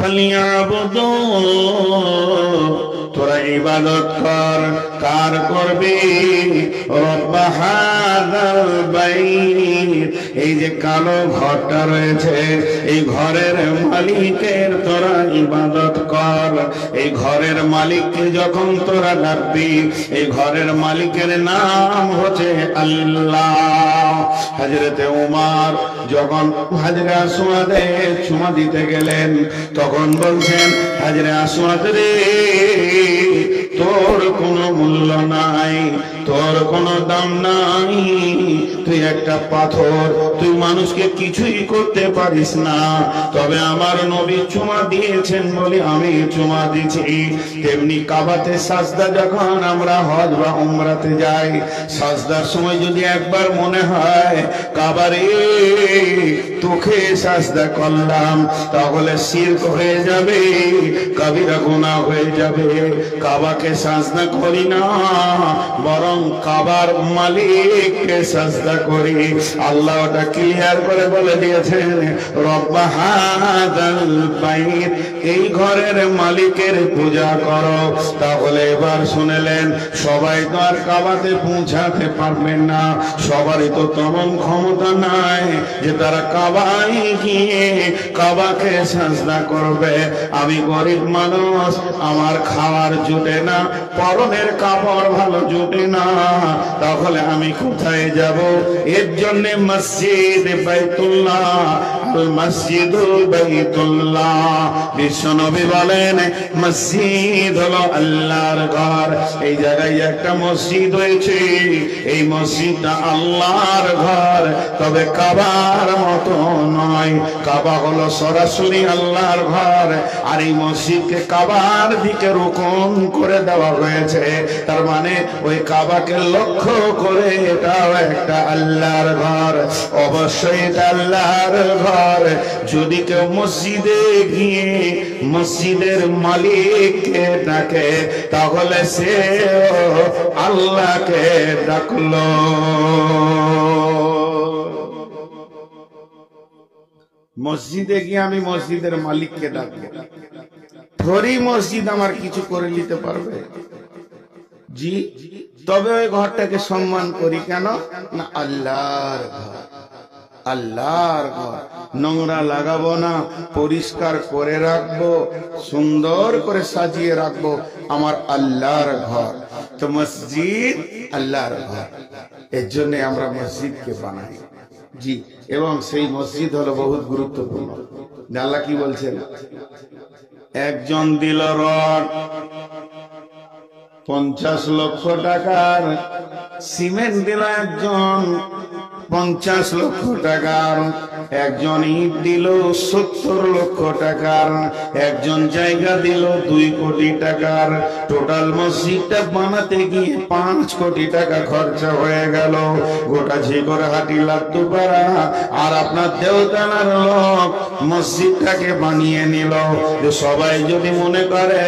ফালিয়াবুদু, তোরা ইবাদত কর। কার করবি? রব্ব হাযাল বাইত, এই যে কালো ঘরটা রয়েছে এই ঘরের মালিকের তোরা ইবাদত কর। এই ঘরের মালিককে যখন তোরা ডাকবি, এই ঘরের মালিকের নাম হচ্ছে আল্লাহ। হযরতে ওমর যখন হাজরে আসওয়াদে চুমা দিতে গেলেন তখন বলছেন, হাজরে আসওয়াদ রে, তোর কোনো মূল্য নাই, তোর কোনো দাম নাই, তুই একটা পাথর, তুই মানুষকে কিছুই করতে পারিস না। তবে আমার নবী চুমা দিয়েছেন বলে আমি চুমা দিছি। তেমনি কাবাতে সাজদা যখন আমরা হজ বা উমরাতে যাই, সাজদার সময় যদি একবার মনে হয় কাবারে তোকে সাজদা করলাম, তাহলে শিরক হয়ে যাবে, কবিরা গুনাহ হয়ে যাবে। কাবাকে সাজদা করি না, বরং কাবার মালিককে সাজদা করি। আল্লাহ ওটা ক্লিয়ার করে বলে দিয়েছেন, রব্ব হাযাল বাইত, এই ঘরের মালিকের পূজা করো। তাহলে এবার শুনলেন, সবাই তো আর কাবাতে পৌঁছাতে পারবেন না, সবারই তো তেমন ক্ষমতা নাই যে তারা কাবায় গিয়ে কাবাকে সাজদা করবে। আমি গরিব মানুষ, আমার খাওয়ার জুটে না, পরনের কাপড় ভালো জুটে না, তাহলে আমি কোথায় যাব? এর জন্য মসজিদ বাইতুল্লাহ, আল মসজিদুল বাইতুল্লাহ, বিশ্বনবী বলেন মসজিদ হলো আল্লাহর ঘর। এই জায়গায় একটা মসজিদ হয়েছে, এই মসজিদটা আল্লাহর ঘর, তবে কাবার মতো নয়। কাবা হলো সরাসরি আল্লাহর ঘর, আর এই মসজিদকে কাবার দিকে রুকন করে দেওয়া হয়েছে। তার মানে ওই কাবাকে লক্ষ্য করে এটাও একটা আল্লাহর ঘর, অবশ্যই এটা আল্লাহর ঘর। যদি কেউ মসজিদে গিয়ে মসজিদের মালিককে ডাকে, তাহলে সে আল্লাহকে ডাকলো। মসজিদে গিয়ে আমি মসজিদের মালিককে ডাকবো, থরি মসজিদ আমার কিছু করে নিতে পারবে? জি, তবে ওই ঘরটাকে সম্মান করি কেন না? আল্লাহর ঘর, আল্লাহর ঘর। নোংরা লাগাবো না, পরিষ্কার করে রাখবো, সুন্দর করে সাজিয়ে রাখবো, আমার আল্লাহর ঘর। তো মসজিদ আল্লাহর ঘর, এর জন্য আমরা মসজিদকে বানাই। জি, এবং সেই মসজিদ হলো বহুত গুরুত্বপূর্ণ। আল্লাহ কি বলছেন? একজন দিল রড 50 লক্ষ টাকার, সিমেন্ট দিল একজন 50 লক্ষ টাকার, একজন ইট দিল 70 লক্ষ টাকার, একজন জায়গা দিল 2 কোটি টাকার। টোটাল মসজিদটা বানাতে গিয়ে 5 কোটি টাকা খরচা হয়ে গেল। গোটা ঝিগরহাটি লাট্টুপাড়া আর আপনার দেওতানার লোক মসজিদটাকে বানিয়ে নিল। যে সবাই যদি মনে করে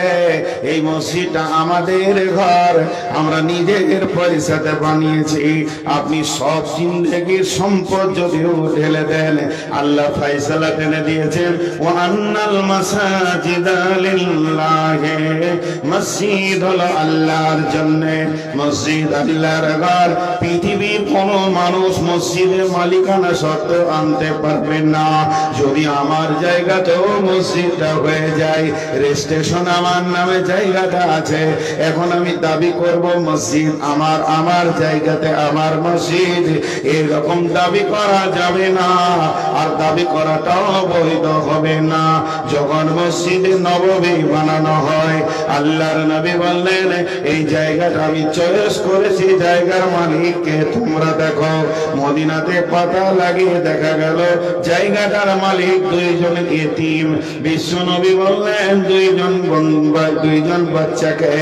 এই মসজিদটা আমাদের ঘর, আমরা নিজের পয়সাতে বানিয়েছি, আপনি সব জিন্দেগির সম্পদ যদিও ঢেলে দেন, আল্লাহ ফয়সালা টেনে দিয়েছেন, ওয়া আন্নাল মাসাজিদা লিল্লাহি, মসজিদ হলো আল্লাহর জন্য, মসজিদ আল্লাহর ঘর। পৃথিবীর কোন মানুষ মসজিদের মালিকানা শর্ত আনতে পারবে না। যদি আমার জায়গাতেও মসজিদটা হয়ে যায়, রেজিস্ট্রেশন আমার নামে জায়গাটা আছে, এখন আমি দাবি করব মসজিদ আমার, আমার জায়গাতে আমার মসজিদ, এরকম দাবি করা যাবে না, আর দাবি করাটাও বৈধ হবে না। যখন মসজিদে নববী বানানো হয়, আল্লাহর নবী বললেন এই জায়গাটা আমি চয়েস করেছি, জায়গার মালিককে তোমরা দেখো। মদিনাতে পাতা লাগিয়ে দেখা গেল জায়গাটার মালিক 2 জন ইতিম। বিশ্ব নবী বললেন 2 জন বাচ্চাকে,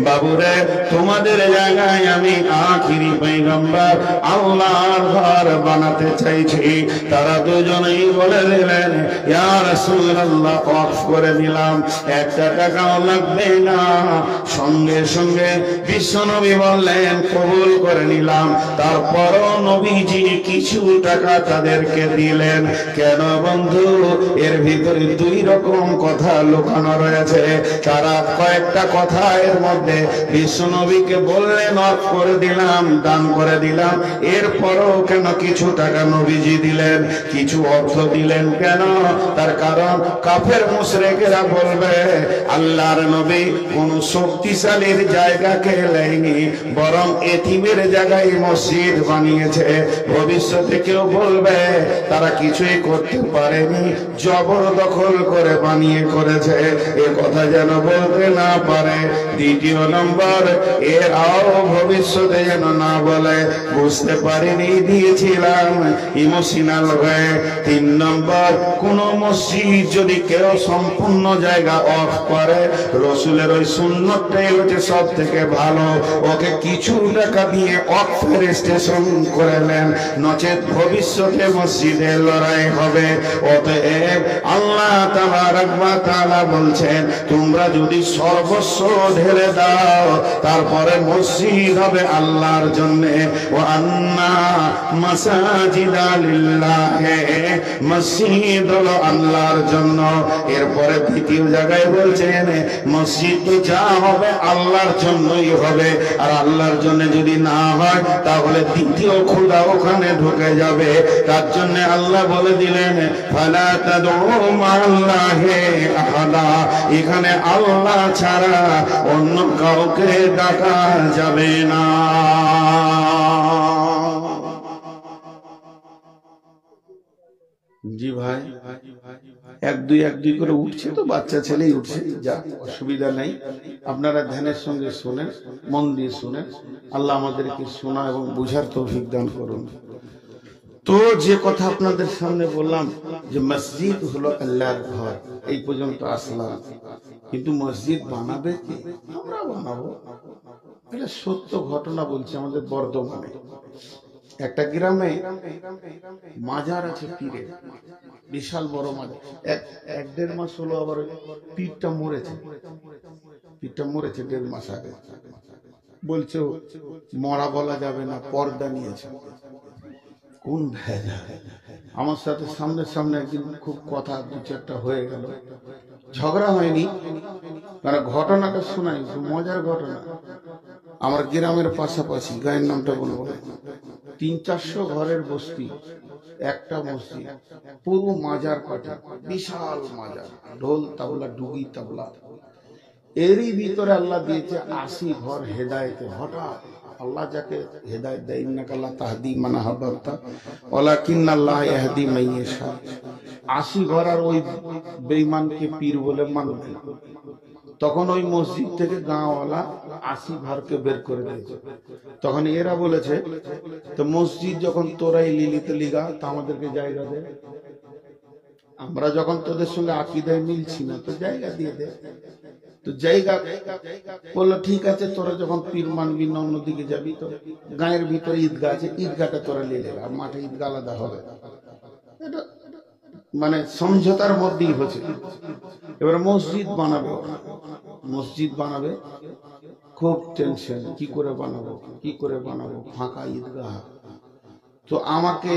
বাবুরে তোমাদের জায়গায় আমি আখিরি পয়গম্বর আল্লাহর ঘর বানাতে চাইছি। তারা 2 জনেই বলে দিলেন, ইয়া রাসূলুল্লাহ, ওয়াকফ করে দিলাম, 1 টাকাও লাগবে হয় না। সঙ্গে সঙ্গে বিশ্বনবী বললেন কবুল করে নিলাম। তারপরও নবীজি কিছু টাকা তাদেরকে দিলেন। কেন বন্ধু? এর ভিতরে দুই রকম কথা লুকানো রয়েছে। তারা কয়েকটা কথা এর মধ্যে বিশ্বনবীকে বললেন অফ করে দিলাম, দান করে দিলাম। এরপরও কেন কিছু টাকা নবীজি দিলেন, কিছু অর্থ দিলেন কেন? তার কারণ কাফের মুশরিকরা বলবে আল্লাহর নবী কোন শক্তিশালীর জায়গাকে নেয়নি, বরং এতিমের জায়গায় মসজিদ বানিয়েছে। ভবিষ্যতে কেউ বলবে তারা কিছুই করতে পারেনি, জবরদখল করে বানিয়ে করেছে। এ কথা যেন বলতে না পারে। দ্বিতীয় নম্বর, এরাও ভবিষ্যতে যেন না বলে বুঝতে পারিনি দিয়েছিলাম ইমোশনাল হয়ে। তিন নম্বর, কোন মসজিদ যদি কেউ সম্পূর্ণ জায়গা অফ করে, রসুলের ওই সুন্নতটাই হচ্ছে সব থেকে ভালো, ওকে কিছু টাকা দিয়ে অফ রেজিস্ট্রেশন করে নেন, নচেত ভবিষ্যতে মসজিদে লড়াই হবে। অতএব আল্লাহ তাবারক ওয়া তাআলা বলছেন তোমরা যদি সর্বস্ব ঢেলে দাও তারপরে মসজিদ হবে আল্লাহর জন্য। ওয়া আন্না মাসাজিদা লিল্লাহি, মসজিদ হলো আল্লাহর জন্য। এরপরে তৃতীয় জায়গায় বলছেন মসজিদ তো যা হবে আল্লাহর জন্যই হবে, আর আল্লাহর জন্য যদি না হয় তাহলে দ্বিতীয় খোদা ওখানে ঢুকে যাবে। তার জন্য আল্লাহ বলে দিলেন ফালা তাদউ মা'আল্লাহি আহাদা, এখানে আল্লাহ ছাড়া অন্য কাউকে ডাকা যাবে না। জি ভাই, এক দুই করে উঠছে তো, বাচ্চা ছেলেই উঠছে, যা অসুবিধা নেই। আপনারা ধ্যানের সঙ্গে শুনেন, মন দিয়ে শুনেন। আল্লাহ আমাদেরকে শোনা এবং বুঝার তৌফিক দান করুন। তো যে কথা আপনাদের সামনে বললাম যে মসজিদ হলো আল্লাহর ঘর, এই পর্যন্ত আসলাম। কিন্তু মসজিদ বানাবে কি? আমরা বানাবো। এটা সত্য ঘটনা বলছি। আমাদের বর্ধমানে একটা গ্রামে মাজার আছে, পীরের বিশাল বড় মাজার। এক দেড় মাস হলো আবার পীরটা মরেছে। পীরটা মরেছে 1.5 মাস আগে। বলছে মরা বলা যাবে না, পর্দা নিয়েছে। কোন ভেজা? আমার সাথে সামনে একদিন খুব কথা 2-4টা হয়ে গেল, ঝগড়া হয়নি, কারণ ঘটনাটা শোনাই, মজার ঘটনা। আমার গ্রামের পাশাপাশি, গায়ের নামটা বলবো, 300-400 ঘরের বস্তি, একটা মসজিদ, পুরো মাজার কাটা, বিশাল মাজার, ঢোল তাবলা, ডুগি তাবলা। এরই ভিতরে আল্লাহ দিয়েছে 80 ঘর হেদায়েতে। হঠাৎ আল্লাহ যাকে হেদায়েত দেয়, ইন্নাকা লা তাহদি মান আহবাবতা ওয়ালাকিন্নাল্লাহ ইয়াহদি মান ইয়াশা। 80 ঘর আর ওই বেঈমানকে পীর বলে মানবে। তখন ওই মসজিদ থেকে গাঁওয়ালা 80 ঘরকে বের করে দিয়েছে। তখন এরা বলেছে তো মসজিদ যখন তোরাই লিলিতে লিগা, তা আমাদেরকে জায়গা দে। আমরা যখন তোদের সঙ্গে আকীদায় মিলছি না, তো জায়গা দিয়ে দে। তো জায়গা বললো ঠিক আছে, তোরা যখন পীর মানবি না অন্যদিকে যাবি, তো গায়ের ভিতরে ঈদগাহ আছে, ঈদগাহটা তোরা নিয়ে নেবে, আর মাঠে ঈদগাহ আলাদা হবে। এটা মানে সমঝোতার মধ্যেই হচ্ছে। এবার মসজিদ বানাবে, মসজিদ বানাবে, খুব টেনশন, কি করে বানাবো, ফাঁকা ঈদগাহ। তো আমাকে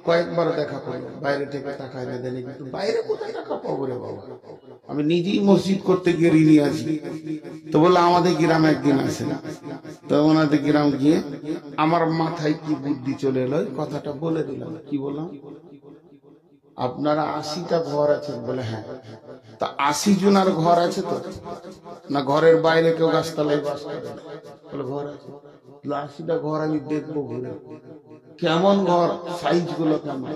কয়েকবার দেখা করলো, বাইরে থেকে টাকা এনে দেয়নি। কিন্তু বাইরে কোথায় টাকা পাবো রে বাবা? আমি নিজেই মসজিদ করতে গিয়ে ঋণী আছি। তো বললো আমাদের গ্রামে একদিন আসে, তো ওনাদের গ্রাম গিয়ে আমার মাথায় কি বুদ্ধি চলে এলো, কথাটা বলে দিলাম। কি বললাম? আপনারা 80টা ঘর আছে? বলে হ্যাঁ। তা 80 জনের ঘর আছে তো না? ঘরের বাইরে কেউ গাছতলায় বাস করে? বলে ঘর আছে। 80টা ঘর আমি দেখবো ঘুরে, কেমন ঘর, সাইজ গুলো কেমন।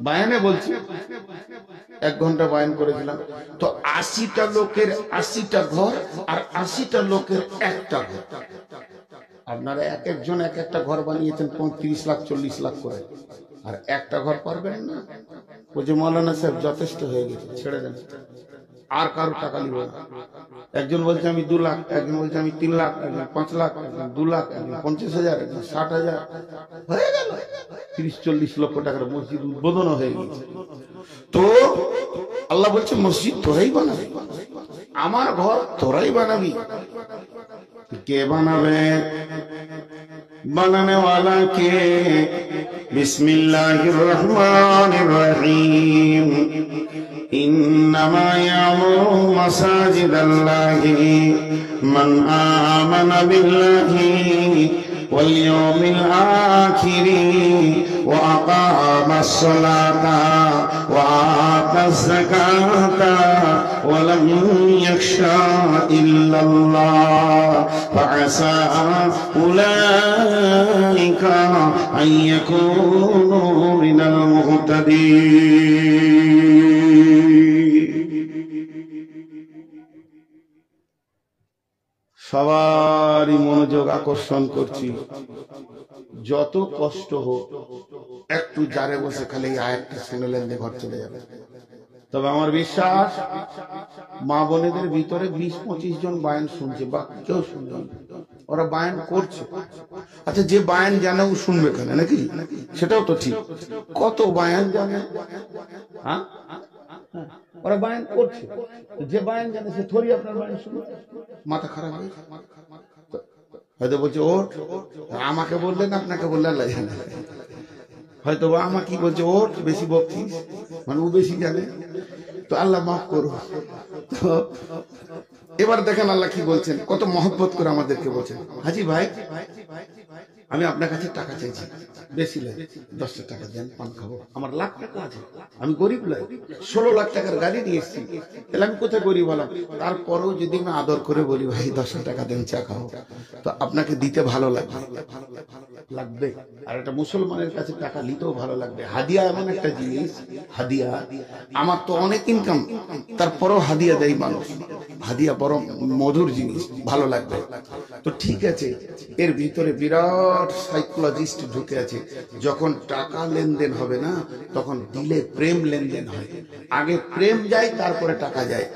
বায়ানে বলছি, 1 ঘন্টা বায়ান করেছিলাম। তো 80টা লোকের 80টা ঘর, আর 80টা লোকের একটা ঘর। আপনারা এক একজন এক একটা ঘর বানিয়েছেন 35 লাখ 40 লাখ করে, আর একটা ঘর পারবেন না? বলছে মৌলানা সাহেব যথেষ্ট হয়ে গেছে, ছেড়ে দেন, আর কারো টাকা নিব না। একজন বলছে আমি 2 লাখ, একজন বলছে আমি 3 লাখ, একজন 5 লাখ, একজন 2 লাখ, একজন 50,000, একজন 60,000, হয়ে গেল 30-40 লক্ষ টাকার মসজিদ উদ্বোধন হয়ে গেছে। তো আল্লাহ বলছে মসজিদ তোরাই বানাবে। আমার ঘর তোরাই বানাবি। কে বানাবে? বানানে ওয়ালা কে? বিসমিল্লাহির রহমানির রহিম। ইন্নামা ইয়ামুরু মাসাজিদাল্লাহি মান আমানা বিল্লাহি ওয়াল ইয়াউমিল আখির ওয়া আকামাস সালাতা ওয়া আতাজ যাকাতা ওয়া লাম ইয়াখশা ইল্লাল্লাহ ফাআসা উলাইকা আন ইয়াকুনু মিনাল মুহতাদিন। সবারই মনোযোগ আকর্ষণ করছি, যত কষ্ট হোক একটু জারে বসে খালি আয়াতটা শুনলেন যে ঘর চলে যাবে। তবে আমার বিশ্বাস মা বোনেদের ভিতরে 20-25 জন বায়ান শুনছে, বা কেউ শুনবে, ওরা বায়ান করছে। আচ্ছা, যে বায়ান জানে ও শুনবে কেন, নাকি? সেটাও তো ঠিক। কত বায়ান জানে, হ্যাঁ, ওরা বায়ান করছে। যে বায়ান জানে সে থরি আপনার বায়ান শুনবে। মাথা খারাপ হয়ে হয়তো বলছে ওঠ, আমাকে বললেন আপনাকে বললে আল্লাহ জানে। হয়তো আমাকে কি বলছে ওঠ, বেশি বকছিস, মানে ও বেশি জানে, তো আল্লাহ মাফ করো। তো এবার দেখেন আল্লাহ কি বলছেন, কত মহব্বত করে আমাদেরকে বলছেন। হাজি ভাই, আমি আপনার কাছে টাকা চাইছি, বেশি লাগে, 10 টাকা দেন, পান খাবো। আমার লাখ টাকা আছে, আমি গরিব লাগে, 16 লাখ টাকার গাড়ি নিয়ে এসছি, তাহলে আমি কোথায় গরিব হলাম? তারপরেও যদি আমি আদর করে বলি ভাই 10 টাকা দেন, চা খাবো, তো আপনাকে দিতে ভালো লাগবে। আর একটা মুসলমানের কাছে টাকা নিতেও ভালো লাগবে। হাদিয়া এমন একটা জিনিস, হাদিয়া, আমার তো অনেক ইনকাম, তারপরেও হাদিয়া দেয় মানুষ। হাদিয়া বড় মধুর জিনিস, ভালো লাগবে। তো ঠিক আছে, এর ভিতরে বিরাট সাইকোলজিস্ট ঢুকে আছে। যখন টাকা লেনদেন হবে না, তখন দিলে প্রেম লেনদেন হয়। আগে প্রেম যায়, তারপরে টাকা যায়।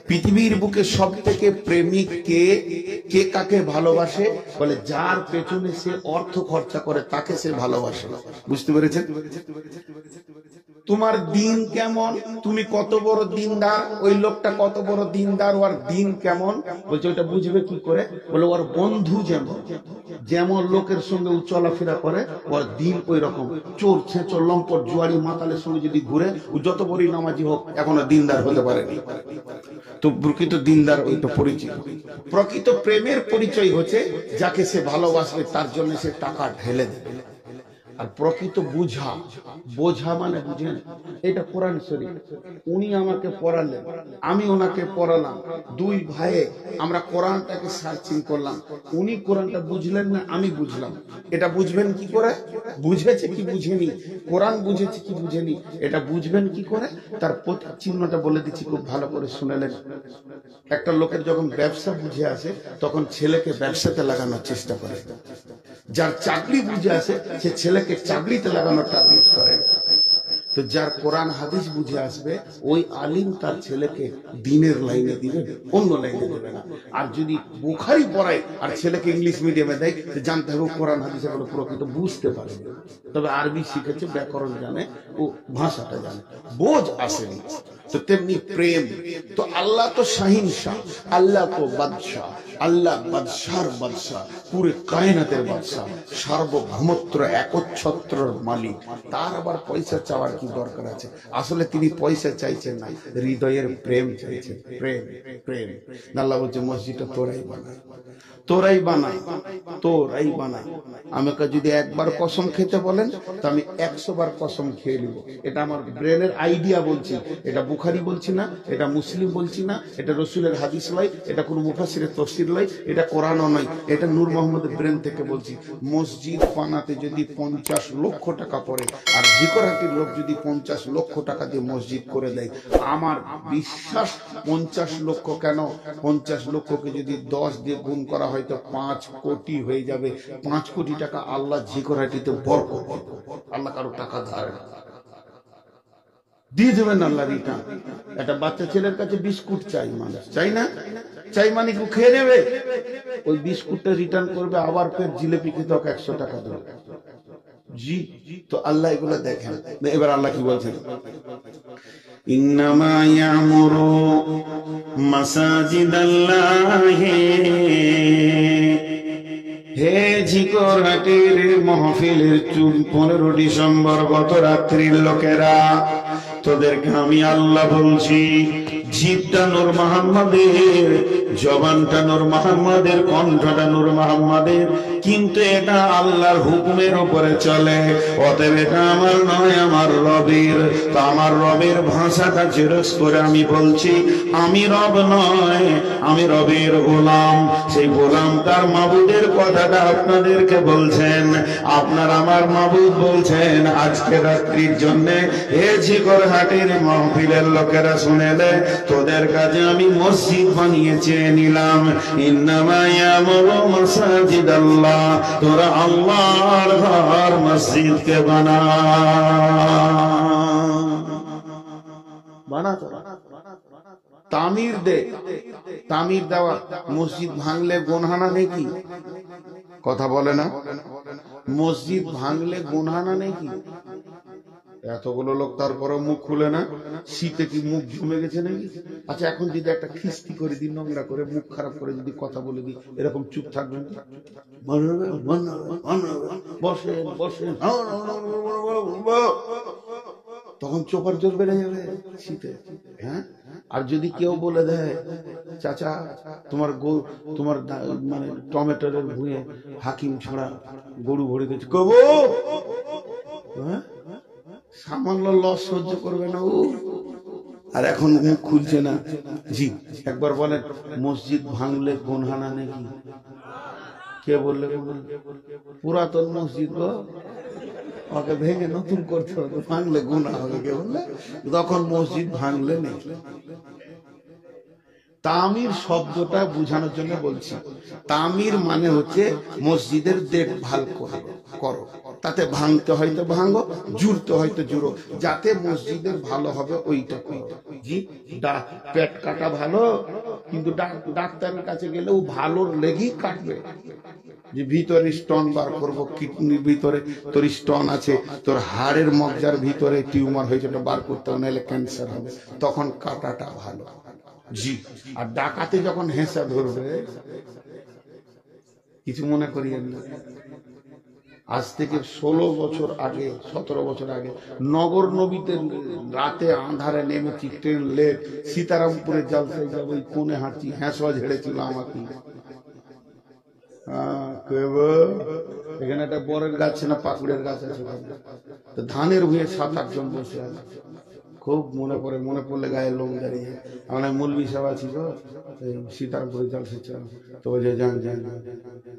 পৃথিবীর বুকে সব থেকে প্রেমিক কে? কে কাকে ভালোবাসে? বলে যার পেছনে সে অর্থ খরচা করে তাকে সে ভালোবাসে। বুঝতে পেরেছেন? তোমার দিন কেমন, তুমি কত বড় দিনদার, ওই লোকটা কত বড় দিনদার, ওর দিন কেমন, বলছে ওইটা বুঝবে কি করে? বলে ওর বন্ধু যেমন লোকের সঙ্গে ও চলাফেরা করে, ওর দিন ওই রকম। চোর, ছেঁচর, লম্পট, জুয়ারি, মাতালের সঙ্গে যদি ঘুরে, ও যত বড়ই নামাজি হোক, এখনো দিনদার হতে পারেনি। তো প্রকৃত দিনদার ওইটা পরিচয়। প্রকৃত প্রেমের পরিচয় হচ্ছে যাকে সে ভালোবাসবে, তার জন্য সে টাকা ঢেলে দেবে। আর প্রকৃত বুঝা, বোঝা মানে বুঝেন, এটা কোরআন শরীফ। উনি আমাকে পড়ালেন, আমি ওনাকে পড়ালাম, দুই ভাইয়ে আমরা কোরআনটাকে সার্চিং করলাম। উনি কোরআনটা বুঝলেন না, আমি বুঝলাম। এটা বুঝবেন কি করে? বুঝেছে কি বুঝেনি, কোরআন বুঝেছে কি বুঝেনি, এটা বুঝবেন কি করে? তার প্রতীক চিহ্নটা বলে দিচ্ছি, খুব ভালো করে শুনেলেন। একটা লোকের যখন ব্যবসা বুঝে আসে, তখন ছেলেকে ব্যবসাতে লাগানোর চেষ্টা করে। যার চাকরি বুঝে আসে, সে ছেলেকে চাকরিতে লাগানোর টার্গেট করে। তো যার কোরআন হাদিস বুঝে আসবে, ওই আলিম তার ছেলেকে দিনের লাইনে দিবে, অন্য লাইনে দেবে না। আর যদি বুখারি পড়ায় আর ছেলেকে ইংলিশ মিডিয়ামে দেয়, জানতে হবে কোরআন হাদিস এগুলো প্রকৃত বুঝতে পারে। তবে আরবি শিখেছে, ব্যাকরণ জানে, ও ভাষাটা জানে, বোঝ আসেনি। তো তেমনি প্রেম। তো আল্লাহ তো শাহিনশাহ, আল্লাহ তো বাদশাহ, আল্লাহ বাদশার বাদশাহ, পুরো কায়নাতের বাদশাহ, সার্বভৌমত্র একচ্ছত্রর মালিক। তার আবার পয়সা চাওয়ার কি দরকার আছে? আসলে তিনি পয়সা চাইছেন না, হৃদয়ের প্রেম চাইছেন। প্রেম, প্রেম। আল্লাহ বলছে মসজিদটা তোরাই বানায়, তোরাই বানাই, তোরাই বানাই। আমাকে যদি একবার কসম খেতে বলেন, তো আমি 100 বার কসম খেয়ে নিব। এটা আমার ব্রেনের আইডিয়া বলছি, এটা বুখারী বলছি না, এটা মুসলিম বলছি না, এটা রসুলের হাদিস নয়, এটা কোনো মুফাসসিরের তাফসীর নয়, এটা কোরআনও নয়, এটা নূর মোহাম্মদের ব্রেন থেকে বলছি। মসজিদ বানাতে যদি 50 লক্ষ টাকা পড়ে, আর জিকরাতির লোক যদি 50 লক্ষ টাকা দিয়ে মসজিদ করে দেয়, আমার বিশ্বাস 50 লক্ষ কেন, 50 লক্ষকে যদি 10 দিয়ে গুণ করা হয়, তো 5 কোটি হয়ে যাবে। 5 কোটি টাকা আল্লাহ জিকরাতিতে বরকত, আল্লাহ কারো টাকা ধার দিয়ে দেবেন, আল্লাহ রিটার্ন। একটা বাচ্চা ছেলের কাছে বিস্কুট চাই, মানুষ চাই না, চাই মানে কি খেয়ে নেবে, ওই বিস্কুটটা রিটার্ন করবে, আবার ফের জিলেপি খেতে 100 টাকা দেবে। জি, তো আল্লাহ এগুলো দেখেন। এবার আল্লাহ কি বলছেন? ইন্নামা ইয়ামুরু মাসাজিদাল্লাহি। হে ঝিকরহাটের মাহফিলের 15 ডিসেম্বর গত রাত্রির লোকেরা, তোদেরকে আমি আল্লাহ বলছি, জিভটা নূর মুহাম্মাদের, জবানটা নূর মুহাম্মাদের, কণ্ঠটা নূর মুহাম্মাদের, কিন্তু এটা আল্লাহর হুকুমের উপরে চলে। অতএব এটা আমার নয়, আমার রবের। তো আমার রবের ভাষাটা জেরক্স করে আমি বলছি, আমি রব নয়, আমি রবের গোলাম। সেই গোলাম তার মাবুদের কথাটা আপনাদেরকে বলছেন, আপনার আমার মাবুদ বলছেন আজকে রাত্রির জন্য এ ঝিকরহাটের মাহফিলের লোকেরা শুনে লে, তোদের কাছে আমি মসজিদ বানিয়ে চেয়ে নিলাম। ইন্নামা ইয়ামুরু মাসাজিদাল্লাহ, তোরা আল্লাহর ঘর মসজিদকে বানা। তামির দে, তামির দেওয়া। মসজিদ ভাঙলে গুনহানা নেই কি? কথা বলে না, মসজিদ ভাঙলে গুনহানা নেই কি? এতগুলো লোক তারপরে মুখ খুলে না, শীতে কি মুখ জমে গেছে নাকি? আচ্ছা, এখন যদি একটা খিস্তি করে দিই, নোংরা করে, মুখ খারাপ করে যদি কথা বলে দিই, এরকম চুপ থাকবেন? বসেন বসেন, তখন চোপার জোর বেড়ে যাবে শীতে। হ্যাঁ, আর যদি কেউ বলে দেয়, চাচা তোমার মানে টমেটোর ভুঁয়ে হাকিম ছড়া গরু ভরে গেছে, কব সামান্য লস সহ্য করবে না ও। আর এখন মুখ খুলছে না। জি, একবার বলেন, মসজিদ ভাঙলে গুনহানা নাকি? কে বললে? পুরাতন মসজিদ গো, ওকে ভেঙে নতুন করতে হবে, ভাঙলে গুনাহ হবে। কে বললে? তখন মসজিদ ভাঙলে নেই। তামির শব্দটা বোঝানোর জন্য বলছি। তামির মানে হচ্ছে মসজিদের দেখভাল করো, তাতে ভাঙতে হয়তো ভাঙো, জুড়তে হয়তো জুড়ো, যাতে মসজিদের ভালো হবে ওইটা করো। জি, পেট কাটা ভালো, কিন্তু ডাক্তারের কাছে গেলে ও ভালোর লেগেই কাটবে। যে ভিতরে স্টোন বার করবো, কিডনির ভিতরে তোর স্টোন আছে, তোর হাড়ের মজ্জার ভিতরে টিউমার হয়েছে, ওটা বার করতে হবে, নাহলে ক্যান্সার হবে, তখন কাটাটা ভালো। জি, আর ডাকাতে যখন হেঁচা ধরবে, কিছু মনে করিয়েন না, আজ থেকে 16 বছর আগে, 17 বছর আগে নগর নবীতে রাতে আঁধারে নেমেছি, ট্রেন লেট, সীতারামপুরে জালসায় যাবো, ওই কোণে হাঁটছি, হেঁচা ঝেড়েছিল আমাকে। এখানে একটা বরের গাছ না পাকুড়ের গাছ আছে, ধানের ভুঁয়ে 7-8 জন বসে আছে। খুব মনে পড়লে গায়ে লোম দাঁড়িয়ে। আমার মৌলবি সাহেব আছি তো, সীতারামপুরে জালসা ছিল, তো বলছে যান যান।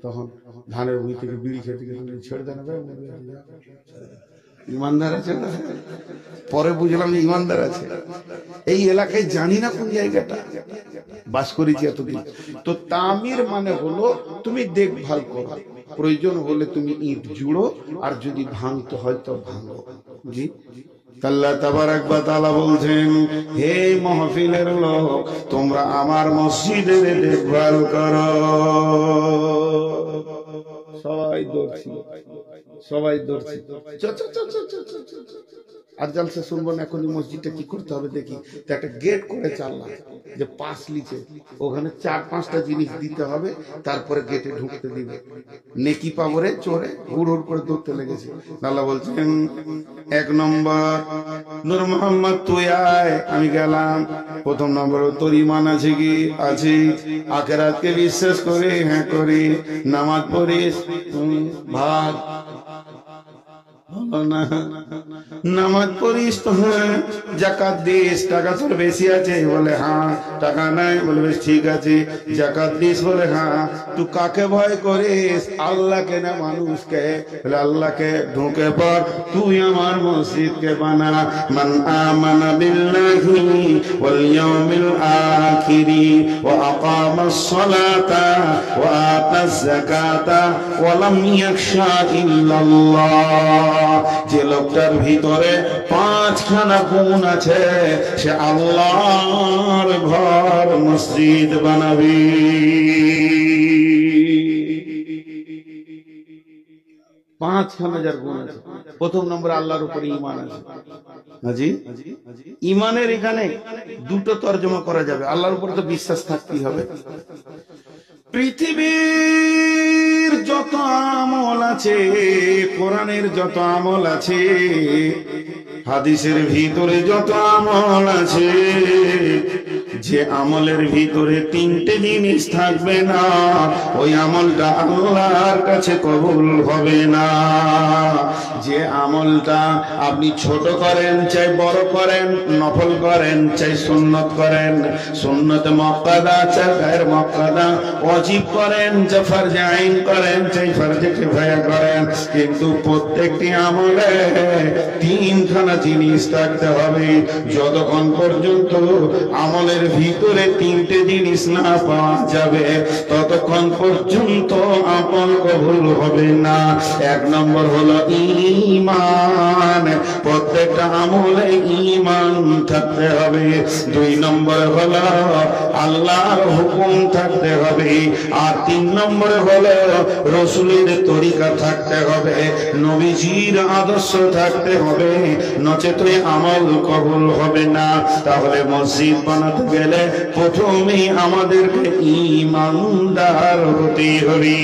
তখন ধানের ভুঁই থেকে বিড়ি খেতে ছেড়ে দেন, ইমানদার আছে না? পরে বুঝলাম যে ইমানদার আছে। এই এলাকায় জানি না কোন জায়গাটা, বাস করেছি এতদিন। তো তামির মানে হলো তুমি দেখভাল করো, প্রয়োজন হলে তুমি ইট জুড়ো, আর যদি ভাঙতে হয় তো ভাঙো। জি, আল্লাহ তাবারক ওয়া তাআলা বলছেন, হে মাহফিলের লোক, তোমরা আমার মসজিদের দেখভাল করো। সবাই দৌড়ছি, সবাই দৌড়ছি, আর জালসা শুনবো না। এখনই মসজিদটা কি করতে হবে দেখি। তো একটা গেট করে চাললাম, যে পাশ লিচে, ওখানে 4-5টা জিনিস দিতে হবে, তারপরে গেটে ঢুকতে দিবে। নেকি পাবো রে চোরে, হুড় হুড় করে দৌড়তে লেগেছে। আল্লাহ বলছেন, 1 নম্বর, নূর মোহাম্মদ তুই আয়, আমি গেলাম। 1ম নম্বর, তোর ঈমান আছে কি? আছে। আখিরাতকে বিশ্বাস করি? হ্যাঁ করি। নামাজ পড়িস? ভাগ না, নামাজ পড়িস তো? হ্যাঁ। যাকাত দিস? টাকা তোর বেশি আছে? বলে হ্যাঁ। টাকা নাই? বলে বেশ ঠিক আছে। যাকাত দিস? বলে হ্যাঁ। তুই কাকে ভয় করিস, আল্লাহকে না মানুষকে? বলে আল্লাহকে। ঢুকে পড়, তুই আমার মসজিদকে বানা। মান আমানা বিল্লাহি ওয়াল ইয়াউমিল আখিরি ওয়া আকামাস সালাতা ওয়া আতাজ যাকাতা ওয়া লাম ইয়াখশা ইল্লাল্লাহ। যে লোকটার ভিতরে 5খানা গুণ আছে, সে আল্লাহর ঘর মসজিদ বানাবি। 5খানা যার গুণ আছে। 1ম নম্বরে আল্লাহর উপরে ঈমান আছে। হাজি ইমানের এখানে দুটো তর্জমা করা যাবে, আল্লাহর উপর তো বিশ্বাস থাকতেই হবে। পৃথিবীর যত আমল আছে, কোরআনের যত আমল আছে, হাদিসের ভিতরে যত আমল আছে, যে আমলের ভিতরে তিনটে জিনিস থাকবে না, ওই আমলটা আল্লাহর কাছে কবুল হবে না। যে আমলটা আপনি ছোট করেন চাই বড় করেন, নফল করেন চাই সুন্নত করেন, সুন্নত মুআক্কাদা চাই গায়র মুআক্কাদা, ওয়াজিব করেন চাই ফরজে আইন করেন চাই ফরজে কিফায়া করেন, কিন্তু প্রত্যেকটি আমলে তিনখানা জিনিস থাকতে হবে। যতক্ষণ পর্যন্ত আমলের ভিতরে তিনটে জিনিস না পাওয়া যাবে, ততক্ষণ পর্যন্ত আমল কবুল হবে না। এক নম্বর হলো ঈমান, প্রত্যেকটা আমলে ঈমান থাকতে হবে। দুই নম্বর হলো আল্লাহর হুকুম থাকতে হবে। আর তিন নম্বর হলো রাসূলের তরিকা থাকতে হবে, নবীজির আদর্শ থাকতে হবে, নচেত আমল কবুল হবে না। তাহলে মসজিদ বানাতে গেলে প্রথমেই আমাদেরকে ঈমানদার হতে হবে।